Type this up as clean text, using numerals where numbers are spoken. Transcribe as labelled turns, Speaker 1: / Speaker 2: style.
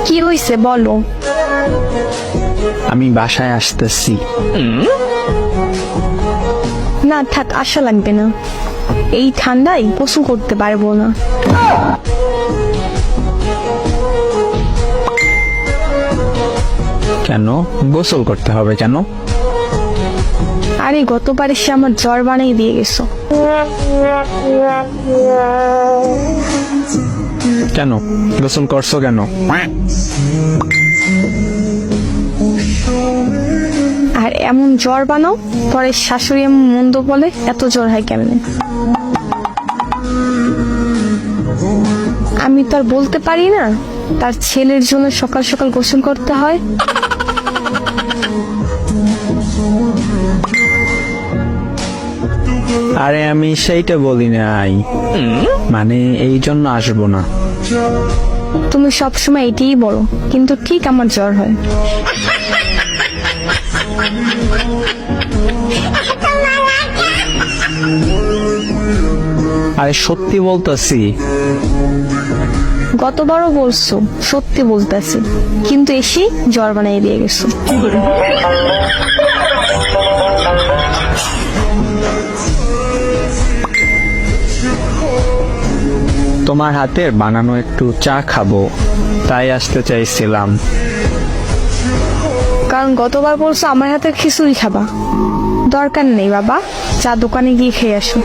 Speaker 1: কি হয়েছে বলো।
Speaker 2: আমি বাসায় আসতেছি।
Speaker 1: না থাক, আশা লাগবে না, এই ঠান্ডায় গোসল করতে পারবো না।
Speaker 2: কেন গোসল করতে হবে কেন?
Speaker 1: আরে গতবার এসে আমার জ্বর বানিয়ে দিয়ে গেছো।
Speaker 2: কেন গোসল করছো কেন?
Speaker 1: আর এমন জ্বর বানাও, পরে শাশুড়ি এমন মন্দ বলে এত জ্বর হয় কেমনে? আমি তো আর বলতে পারি না তার ছেলের জন্য সকাল সকাল গোসল করতে হয়।
Speaker 2: আরে আমি সেইটা বলি নাই, মানে এই জন্য আসবো না।
Speaker 1: তুমি সবসময় এটাই বলো, কিন্তু ঠিক আমার জ্বর হয়।
Speaker 2: আরে সত্যি বলতেছি।
Speaker 1: গতবারও বলছো সত্যি বলতেছি, কিন্তু এসে জ্বর বানিয়ে দিয়ে গেছো।
Speaker 2: তোমার হাতের বানানো একটু চা খাবো, তাই আসতে চাইছিলাম।
Speaker 1: কারণ গতবার বলছো আমার হাতের খিচুড়ি খাবা। দরকার নেই বাবা, চা দোকানে গিয়ে খেয়ে আসো।